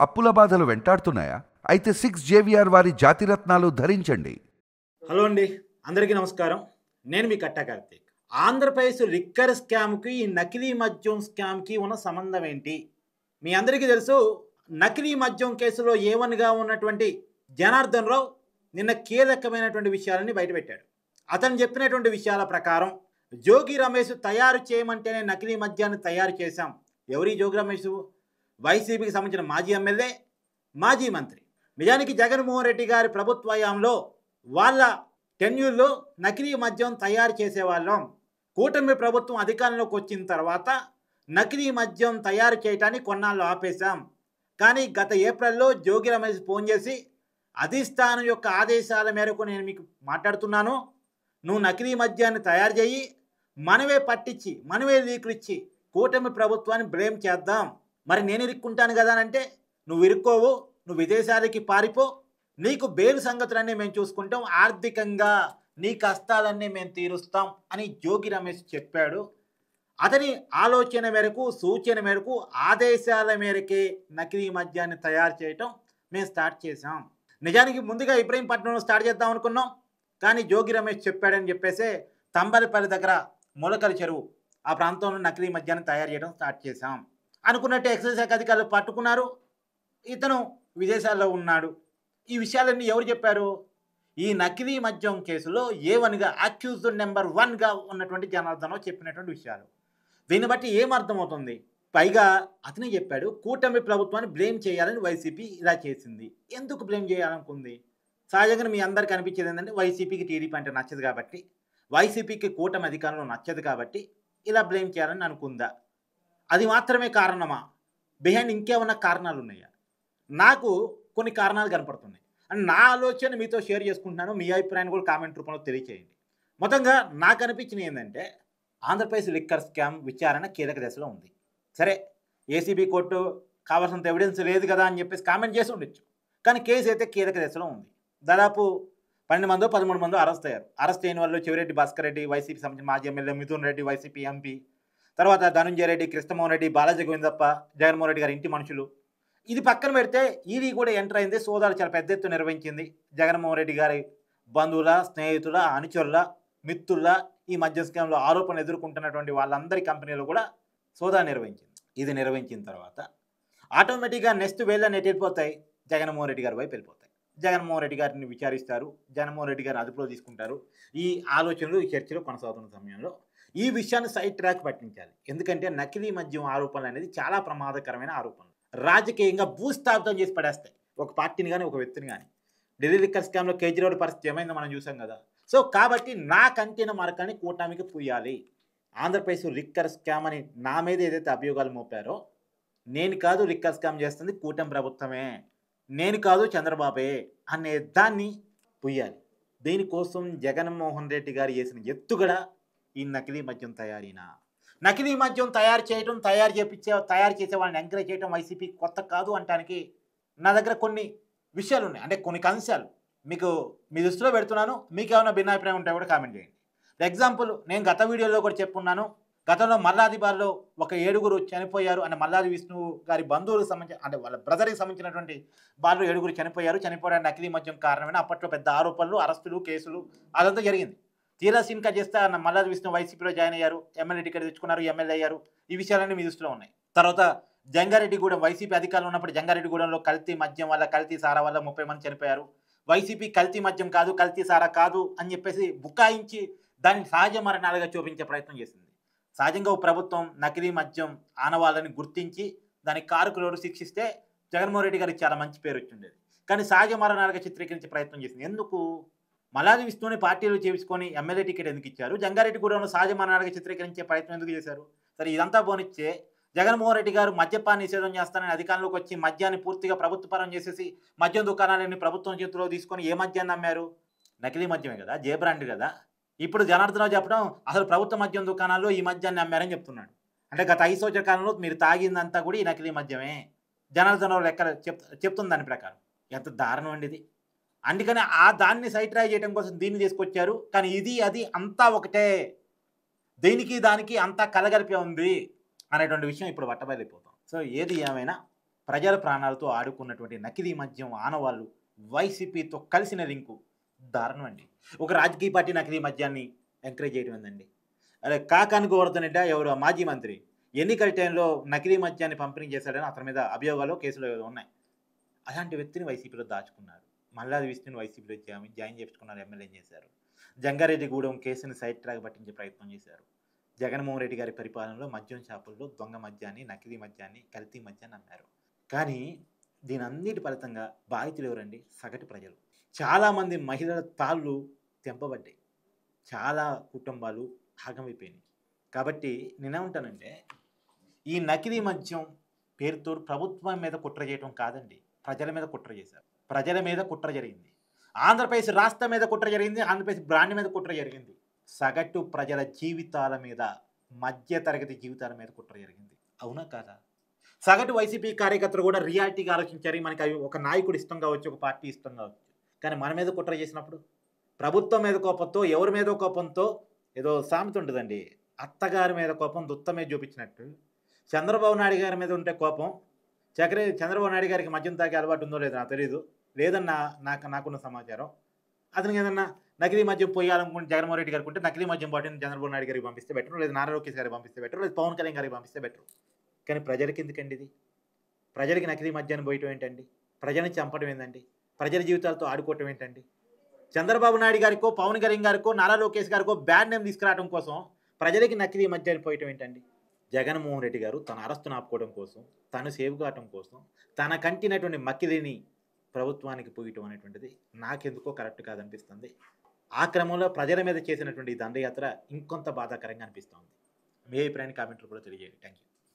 అప్పుల బాధలు వెంటాడుతున్నాయా? అయితే 6 JVR వారి జాతిరత్నాలు ధరించండి. హలో అండి, అందరికీ నమస్కారం. నేను మీ కట్టా కార్తీక్. ఆంధ్రప్రదేశ్ లిక్కర్ స్కామ్కి ఈ నకిలీ మద్యం స్కామ్కి ఉన్న సంబంధం ఏంటి? మీ అందరికీ తెలుసు, నకిలీ మద్యం కేసులో A1గా ఉన్నటువంటి జనార్దన్ రావు నిన్న కీలకమైనటువంటి విషయాలని బయటపెట్టాడు. అతను చెప్పినటువంటి విషయాల ప్రకారం జోగి రమేష్ తయారు చేయమంటేనే నకిలీ మద్యాన్ని తయారు చేశాం. ఎవరి జోగి రమేష్? వైసీపీకి సంబంధించిన మాజీ ఎమ్మెల్యే, మాజీ మంత్రి. నిజానికి జగన్మోహన్ రెడ్డి గారి ప్రభుత్వ హయాంలో వాళ్ళ టెన్యూర్లో నకిలీ మద్యం తయారు చేసేవాళ్ళం. కూటమి ప్రభుత్వం అధికారంలోకి వచ్చిన తర్వాత నకిలీ మద్యం తయారు చేయటాన్ని కొన్నాళ్ళు ఆపేశాం. కానీ గత ఏప్రిల్లో జోగి రమేష్ ఫోన్ చేసి, అధిష్టానం యొక్క ఆదేశాల మేరకు నేను మీకు మాట్లాడుతున్నాను, నువ్వు నకిలీ మద్యాన్ని తయారు చేయి, మనమే పట్టించి మనమే లీకులు ఇచ్చి కూటమి ప్రభుత్వాన్ని బ్లేమ్ చేద్దాం. మరి నేను ఇరుక్కుంటాను కదా అంటే, నువ్వు ఇరుక్కోవు, నువ్వు విదేశాలకి పారిపో, నీకు బెయిల్ సంగతులన్నీ మేము చూసుకుంటాం, ఆర్థికంగా నీ కష్టాలన్నీ మేము తీరుస్తాం అని జోగి రమేష్ చెప్పాడు. అతని ఆలోచన మేరకు, సూచన మేరకు, ఆదేశాల మేరకే నకిలీ మద్యాన్ని తయారు చేయటం మేము స్టార్ట్ చేసాం. నిజానికి ముందుగా ఇబ్రహీంపట్నంలో స్టార్ట్ చేద్దాం అనుకున్నాం, కానీ జోగి రమేష్ చెప్పాడని చెప్పేసి తంబలపల్లి దగ్గర మొలకల చెరువు ఆ ప్రాంతంలో నకిలీ మద్యాన్ని తయారు చేయడం స్టార్ట్ చేశాం అనుకున్నట్టు ఎక్సైజ్ శాఖ అధికారులు పట్టుకున్నారు. ఇతను విదేశాల్లో ఉన్నాడు. ఈ విషయాలన్నీ ఎవరు చెప్పారు? ఈ నకిలీ మద్యం కేసులో A1గా అక్యూజ్డ్ నెంబర్ 1గా ఉన్నటువంటి జనార్దన్ చెప్పినటువంటి విషయాలు. దీన్ని బట్టి ఏమర్థమవుతుంది? పైగా అతనే చెప్పాడు, కూటమి ప్రభుత్వాన్ని బ్లేమ్ చేయాలని వైసీపీ ఇలా చేసింది. ఎందుకు బ్లేమ్ చేయాలనుకుంది? సహజంగా మీ అందరికీ అనిపించేది ఏంటంటే, వైసీపీకి టీడీపీ అంటే నచ్చదు కాబట్టి, వైసీపీకి కూటమి అధికారంలో నచ్చదు కాబట్టి ఇలా బ్లేమ్ చేయాలని అనుకుందా? అది మాత్రమే కారణమా? బిహైండ్ ఇంకేమన్నా కారణాలు ఉన్నాయా? నాకు కొన్ని కారణాలు కనపడుతున్నాయి అండ్ నా ఆలోచన మీతో షేర్ చేసుకుంటున్నాను. మీ అభిప్రాయాన్ని కూడా కామెంట్ రూపంలో తెలియచేయండి. మొత్తంగా నాకు అనిపించింది ఏంటంటే, ఆంధ్రప్రదేశ్ లిక్కర్ స్కామ్ విచారణ కీలక దశలో ఉంది. సరే, ఏసీబీ కోర్టు కావాల్సినంత ఎవిడెన్స్ లేదు కదా అని చెప్పేసి కామెంట్ చేసి ఉండొచ్చు, కానీ కేసు అయితే కీలక దశలో ఉంది. దాదాపు 12 మందో 13 మందో అరెస్ట్ అయ్యారు. అరెస్ట్ అయిన వాళ్ళు చెవిరెడ్డి భాస్కర్ రెడ్డి, వైసీపీ సంబంధించిన మాజీ MLA, Mithun Reddy, YCP MP, తర్వాత ధనుంజయ రెడ్డి, కృష్ణమోహన్ రెడ్డి, బాలాజీ గోవిందప్ప, జగన్మోహన్ రెడ్డి గారి ఇంటి మనుషులు. ఇది పక్కన పెడితే ఈడీ కూడా ఎంటర్ అయింది. సోదాలు చాలా పెద్ద ఎత్తున నిర్వహించింది. జగన్మోహన్ రెడ్డి గారి బంధువుల, స్నేహితుల, అనుచరుల, మిత్రుల ఈ మద్య స్కామ్లో ఆరోపణలు ఎదుర్కొంటున్నటువంటి వాళ్ళందరి కంపెనీలు కూడా సోదా నిర్వహించింది. ఇది నిర్వహించిన తర్వాత ఆటోమేటిక్గా నెక్స్ట్ వేళ్ళని ఎటు వెళ్ళిపోతాయి? జగన్మోహన్ రెడ్డి గారి వైపు వెళ్ళిపోతాయి. జగన్మోహన్ రెడ్డి గారిని విచారిస్తారు, జగన్మోహన్ రెడ్డి గారిని అదుపులో తీసుకుంటారు. ఈ ఆలోచనలు, ఈ చర్చలు కొనసాగుతున్న సమయంలో ఈ విషయాన్ని సైడ్ ట్రాక్ పట్టించాలి. ఎందుకంటే నకిలీ మద్యం ఆరోపణలు అనేది చాలా ప్రమాదకరమైన ఆరోపణలు. రాజకీయంగా భూస్థాపితం చేసి పడేస్తాయి ఒక పార్టీని కానీ, ఒక వ్యక్తిని కానీ. ఢిల్లీ లిక్కర్ స్కామ్లో కేజ్రీవాల్ పరిస్థితి ఏమైందో మనం చూసాం కదా. సో కాబట్టి నా కంటిన మరకని కూటమికి పూయాలి. ఆంధ్రప్రదేశ్ లిక్కర్ స్కామ్ అని నా మీద ఏదైతే అభియోగాలు మోపారో, నేను కాదు లిక్కర్ స్కామ్ చేస్తుంది కూటమి ప్రభుత్వమే, నేను కాదు చంద్రబాబే అనే దాన్ని పుయ్యాలి. దీనికోసం జగన్మోహన్ రెడ్డి గారు చేసిన ఎత్తుగడ ఈ నకిలీ మద్యం తయారీనా? నకిలీ మద్యం తయారు చేయడం, తయారు చేసే వాళ్ళని ఎంకరేజ్ చేయడం వైసీపీ కొత్త కాదు అంటానికి నా దగ్గర కొన్ని విషయాలు ఉన్నాయి. అంటే కొన్ని అంశాలు మీకు మీ దృష్టిలో పెడుతున్నాను. మీకు ఏమైనా భిన్నాభిప్రాయం ఉంటే కూడా కామెంట్ చేయండి. ఎగ్జాంపుల్, నేను గత వీడియోలో కూడా చెప్పున్నాను, గతంలో మల్లాది బార్లో ఒక 7గురు చనిపోయారు అని. మల్లాది విష్ణు గారి బంధువులకు సంబంధించి, అంటే వాళ్ళ బ్రదర్కి సంబంధించినటువంటి బార్లో 7గురు చనిపోయారు. చనిపోవడానికి నకిలీ మద్యం కారణమైన అప్పట్లో పెద్ద ఆరోపణలు, అరెస్టులు, కేసులు అదంతా జరిగింది. తీరా సీన్కా చేస్తే మల్లాది విష్ణు వైసీపీలో జాయిన్ అయ్యారు, ఎమ్మెల్యే టికెట్ తెచ్చుకున్నారు, ఎమ్మెల్యే అయ్యారు. ఈ విషయాలన్నీ మీ దృష్టిలో ఉన్నాయి. తర్వాత జంగారెడ్డిగూడెం, వైసీపీ అధికారంలో ఉన్నప్పుడు జంగారెడ్డిగూడెంలో కల్తీ మద్యం వల్ల, కల్తీ సారా వల్ల 30 మంది చనిపోయారు. వైసీపీ కల్తీ మద్యం కాదు, కల్తీ సారా కాదు అని చెప్పేసి బుకాయించి దాన్ని సహజ మరణాలుగా చూపించే ప్రయత్నం చేసింది. సహజంగా ప్రభుత్వం నకిలీ మద్యం ఆనవాళ్ళని గుర్తించి దానికి కారకులు శిక్షిస్తే జగన్మోహన్ రెడ్డి గారికి చాలా మంచి పేరు వచ్చిండేది. కానీ సహజ మరణాలుగా చిత్రీకరించే ప్రయత్నం చేసింది. ఎందుకు? మల్లాది విష్ణుని పార్టీలు చేయించుకొని ఎమ్మెల్యే టికెట్ ఎందుకు ఇచ్చారు? జంగారెడ్డిగూడెంలో సహజ మరణాలుగా చిత్రీకరించే ప్రయత్నం ఎందుకు చేశారు? సరే, ఇదంతా పోనిచ్చే జగన్మోహన్ రెడ్డి గారు మద్యపాన్ని నిషేధం చేస్తానని అధికారంలోకి వచ్చి మద్యాన్ని పూర్తిగా ప్రభుత్వపరం చేసేసి మద్యం దుకాణాలన్నీ ప్రభుత్వం చేతిలో తీసుకొని ఏ మద్యాన్ని అమ్మారు? నకిలీ మద్యమే కదా, జే బ్రాండ్ కదా. ఇప్పుడు జనార్దన్ చెప్పడం అసలు ప్రభుత్వ మద్యం దుకాణాల్లో ఈ మద్యాన్ని అమ్మారని చెప్తున్నాడు. అంటే గత 5 సంవత్సరాల కాలంలో మీరు తాగిందంతా కూడా ఈ నకిలీ మద్యమే. జనార్దన్ లెక్క చెప్తుంది దాని ప్రకారం. ఎంత దారుణం అండి ఇది. అందుకని దాన్ని సైట్ ట్రై చేయడం కోసం దీన్ని తీసుకొచ్చారు. కానీ ఇది అది అంతా ఒకటే, దేనికి దానికి అంతా కలగలిపి ఉంది అనేటువంటి విషయం ఇప్పుడు బట్టబయలైపోతాం. సో ఏది ఏమైనా ప్రజల ప్రాణాలతో ఆడుకున్నటువంటి నకిలీ మద్యం ఆనవాళ్ళు వైసీపీతో కలిసిన లింకు దారుణం అండి. ఒక రాజకీయ పార్టీ నకిలీ మద్యాన్ని ఎంకరేజ్ చేయడం ఏందండి? అదే కాకాని గోవర్ధన్ రెడ్డి ఎవరు మాజీ మంత్రి ఎన్నికల టైంలో నకిలీ మద్యాన్ని పంపిణీ చేశాడని అతని మీద అభియోగాలు కేసులు ఏదో ఉన్నాయి. అలాంటి వ్యక్తిని వైసీపీలో దాచుకున్నారు. మల్లాది విష్ణుని వైసీపీలో జాయిన్ చేయించుకున్నారు, ఎమ్మెల్యే చేశారు. జంగారెడ్డిగూడెం కేసుని సైడ్ ట్రాక్ పట్టించే ప్రయత్నం చేశారు. జగన్మోహన్ రెడ్డి గారి పరిపాలనలో మద్యం షాపుల్లో దొంగ మద్యాన్ని, నకిలీ మద్యాన్ని, కల్తీ మద్యాన్ని అమ్మారు. కానీ దీని అన్నిటి ఫలితంగా బాధితులు ఎవరండి? సగటు ప్రజలు. చాలామంది మహిళల తాళ్ళు తెంపబడ్డాయి. చాలా కుటుంబాలు ఆగమైపోయినాయి. కాబట్టి నేనేమంటానంటే ఈ నకిలీ మద్యం పేరుతో ప్రభుత్వం మీద కుట్ర చేయడం కాదండి, ప్రజల మీద కుట్ర చేశారు. ప్రజల మీద కుట్ర జరిగింది. ఆంధ్రప్రదేశ్ రాష్ట్రం మీద కుట్ర జరిగింది. ఆంధ్రప్రదేశ్ బ్రాండ్ మీద కుట్ర జరిగింది. సగటు ప్రజల జీవితాల మీద, మధ్య తరగతి జీవితాల మీద కుట్ర జరిగింది. అవునా కాదా? సగటు వైసీపీ కార్యకర్తలు కూడా రియాలిటీగా ఆలోచించారు. మనకి అవి ఒక నాయకుడు ఇష్టం కావచ్చు, ఒక పార్టీ ఇష్టం కావచ్చు. కానీ మన మీద కుట్ర చేసినప్పుడు ప్రభుత్వం మీద కోపంతో, ఎవరి మీద కోపంతో, ఏదో సామెత ఉంటుందండి, అత్తగారి మీద కోపం దుత్త మీద చూపించినట్టు చంద్రబాబు నాయుడు గారి మీద ఉంటే కోపం, చంద్రబాబు నాయుడు గారికి మద్యం తాగే అలవాటు ఉందో లేదో నాకు తెలియదు, లేదన్నా నాకున్న సమాచారం. అతనికి ఏదన్నా నకిలీ మద్యం పోయాలనుకుంటే జగన్మోహన్ రెడ్డి గారికి ఉంటే నకిలీ మద్యం బాటిని చంద్రబాబు నాయుడు గారికి పంపిస్తే బెటర్, లేదా నారా లోకేష్ గారికి పంపిస్తే బెటర్, లేదా పవన్ కళ్యాణ్ గారికి పంపిస్తే బెటర్. కానీ ప్రజలకి ఎందుకండి ఇది? ప్రజలకి నకిలీ మద్యాన్ని పోయటం ఏంటండి? ప్రజల్ని చంపడం ఏంటండి? ప్రజల జీవితాలతో ఆడుకోవటం ఏంటండి? చంద్రబాబు నాయుడు గారికో, పవన్ కళ్యాణ్ గారికో, నారా లోకేష్ గారికో బ్యాడ్ నేమ్ తీసుకురావడం కోసం ప్రజలకి నకిలీ మద్యాన్ని పోయటం ఏంటండి? జగన్మోహన్ రెడ్డి గారు తన అరెస్టును ఆపుకోవడం కోసం, తను సేవ్ కావటం కోసం, తన కంటినటువంటి మక్కిలిని ప్రభుత్వానికి పోయటం అనేటువంటిది నాకెందుకో కరెక్ట్ కాదనిపిస్తుంది. ఆ క్రమంలో ప్రజల మీద చేసినటువంటి దండయాత్ర ఇంకొంత బాధాకరంగా అనిపిస్తుంది. మీ అభిప్రాయాన్ని కామెంట్లో కూడా తెలియజేయండి. Thank you.